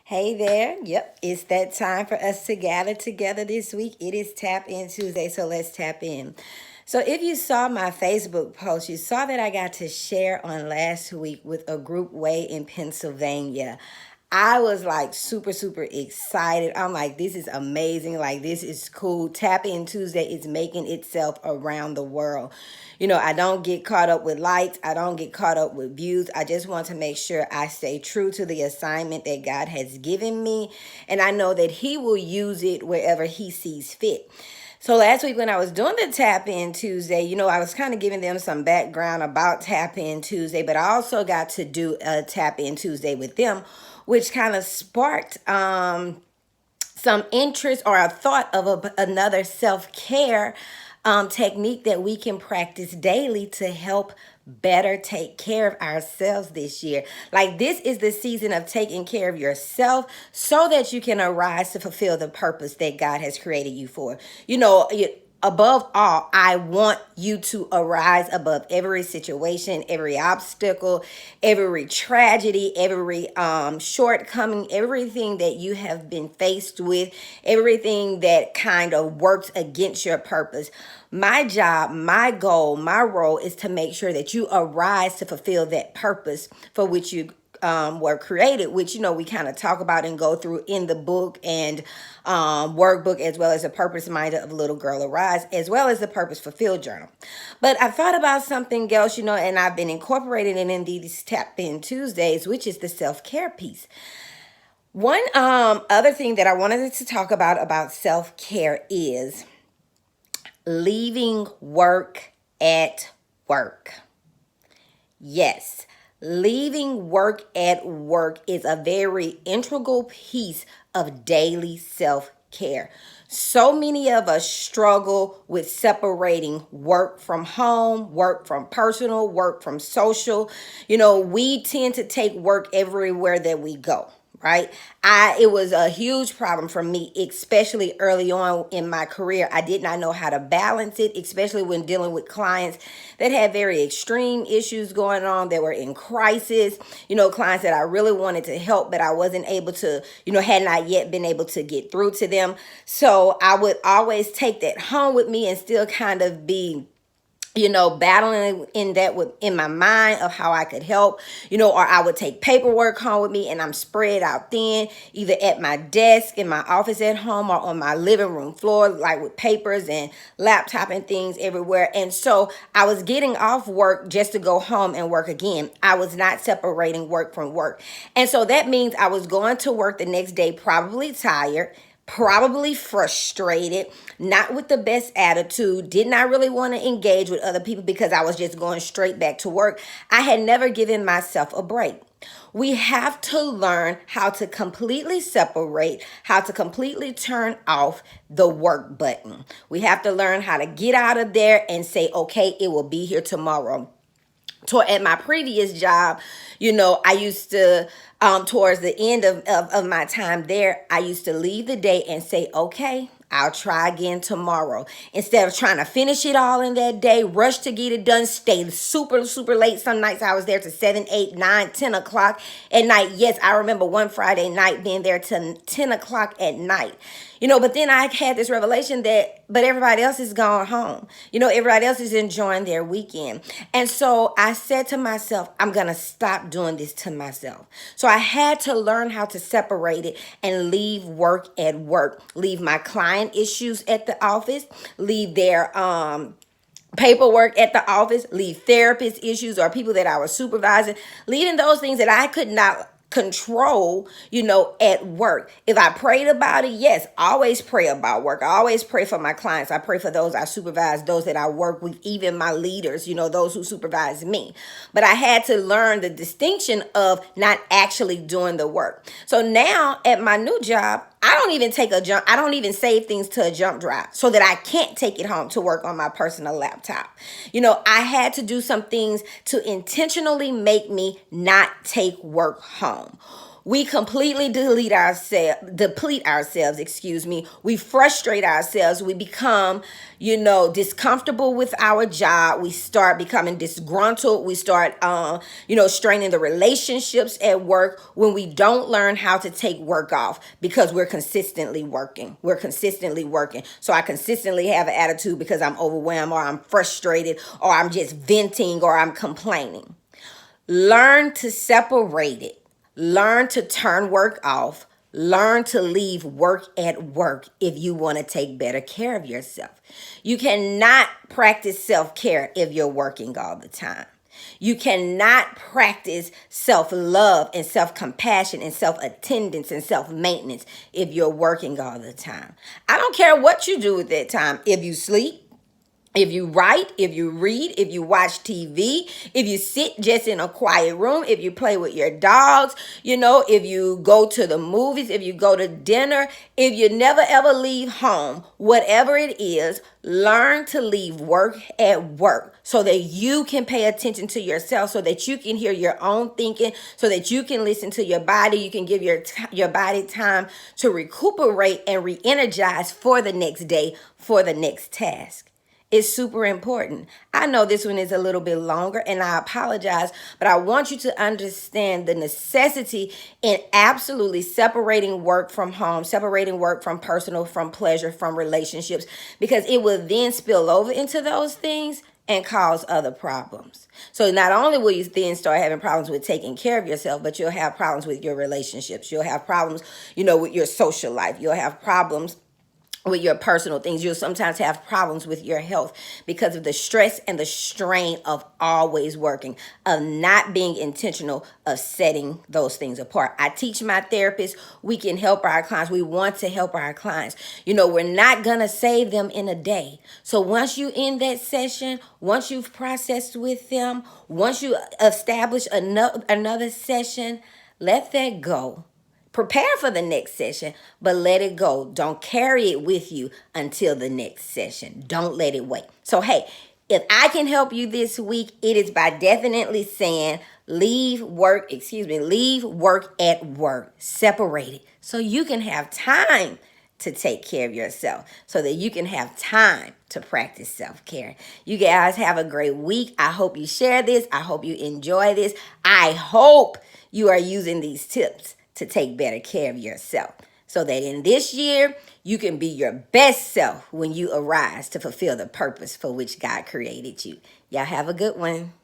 Hey there. Yep, it's that time for us to gather together this week. It is Tap In Tuesday, so let's tap in. So, if you saw my Facebook post, you saw that I got to share on last week with a group way in Pennsylvania. I was like super excited. I'm like, this is amazing. Like, this is cool. Tap In Tuesday is making itself around the world. I don't get caught up with likes. I don't get caught up with views. I just want to make sure I stay true to the assignment that God has given me. And I know that He will use it wherever He sees fit. So last week when I was doing the Tap In Tuesday, I was kind of giving them some background about Tap In Tuesday, but I also got to do a Tap In Tuesday with them, which kind of sparked some interest or a thought of another self-care technique that we can practice daily to help better take care of ourselves this year. Like, this is the season of taking care of yourself so that you can arise to fulfill the purpose that God has created you for. Above all, I want you to arise above every situation, every obstacle, every tragedy, every shortcoming, everything that you have been faced with, everything that kind of works against your purpose. My job, my goal, my role is to make sure that you arise to fulfill that purpose for which you were created, which we kind of talk about and go through in the book and workbook, as well as the purpose minded of Little Girl Arise, as well as the Purpose Fulfilled journal. But I thought about something else, and I've been incorporating it in these Tap In Tuesdays, which is the self-care piece. One other thing that I wanted to talk about self-care is leaving work at work. Yes, leaving work at work is a very integral piece of daily self-care. So many of us struggle with separating work from home, work from personal, work from social. We tend to take work everywhere that we go. Right. It was a huge problem for me, especially early on in my career. I did not know how to balance it, especially when dealing with clients that had very extreme issues going on, that were in crisis, clients that I really wanted to help, but I wasn't able to, had not yet been able to get through to them. So I would always take that home with me and still kind of be battling in my mind of how I could help, or I would take paperwork home with me and I'm spread out thin, either at my desk, in my office at home, or on my living room floor, like with papers and laptop and things everywhere. And so I was getting off work just to go home and work again. I was not separating work from work. And so that means I was going to work the next day, probably tired, probably frustrated, not with the best attitude, did not really want to engage with other people because I was just going straight back to work. I had never given myself a break. We have to learn how to completely separate, how to completely turn off the work button. We have to learn how to get out of there and say, okay, it will be here tomorrow. At my previous job, I used to, towards the end of my time there, I used to leave the day and say, okay, I'll try again tomorrow. Instead of trying to finish it all in that day, rush to get it done, stay super late. Some nights I was there to 7, 8, 9, 10 o'clock at night. Yes, I remember one Friday night being there till 10 o'clock at night. But then I had this revelation but everybody else is gone home. Everybody else is enjoying their weekend. And so I said to myself, I'm going to stop doing this to myself. So I had to learn how to separate it and leave work at work, leave my client issues at the office, leave their, paperwork at the office, leave therapist issues or people that I was supervising, leaving those things that I could not control, at work. If I prayed about it, yes, I always pray about work. I always pray for my clients. I pray for those I supervise, those that I work with, even my leaders, those who supervise me. But I had to learn the distinction of not actually doing the work. So now at my new job, I don't even save things to a jump drive so that I can't take it home to work on my personal laptop. I had to do some things to intentionally make me not take work home. We completely deplete ourselves, we frustrate ourselves, we become, discomfortable with our job, we start becoming disgruntled, we start straining the relationships at work when we don't learn how to take work off, because we're consistently working. So I consistently have an attitude because I'm overwhelmed, or I'm frustrated, or I'm just venting, or I'm complaining. Learn to separate it. Learn to turn work off. Learn to leave work at work if you want to take better care of yourself. You cannot practice self-care if you're working all the time. You cannot practice self-love and self-compassion and self-attendance and self-maintenance if you're working all the time. I don't care what you do with that time. If you sleep, if you write, if you read, if you watch TV, if you sit just in a quiet room, if you play with your dogs, if you go to the movies, if you go to dinner, if you never ever leave home, whatever it is, learn to leave work at work so that you can pay attention to yourself, so that you can hear your own thinking, so that you can listen to your body. You can give your body time to recuperate and re-energize for the next day, for the next task. It's super important. I know this one is a little bit longer, and I apologize, but I want you to understand the necessity in absolutely separating work from home, separating work from personal, from pleasure, from relationships, because it will then spill over into those things and cause other problems. So not only will you then start having problems with taking care of yourself, but you'll have problems with your relationships. You'll have problems, with your social life. You'll have problems with your personal things. You'll sometimes have problems with your health because of the stress and the strain of always working, of not being intentional, of setting those things apart. I teach my therapists, we can help our clients. We want to help our clients. We're not going to save them in a day. So once you end that session, once you've processed with them, once you establish another session, let that go. Prepare for the next session, but let it go. Don't carry it with you until the next session. Don't let it wait. So, hey, if I can help you this week, it is by definitely saying leave work at work. Separate it so you can have time to take care of yourself, so that you can have time to practice self-care. You guys have a great week. I hope you share this. I hope you enjoy this. I hope you are using these tips to take better care of yourself, so that in this year, you can be your best self when you arise to fulfill the purpose for which God created you. Y'all have a good one.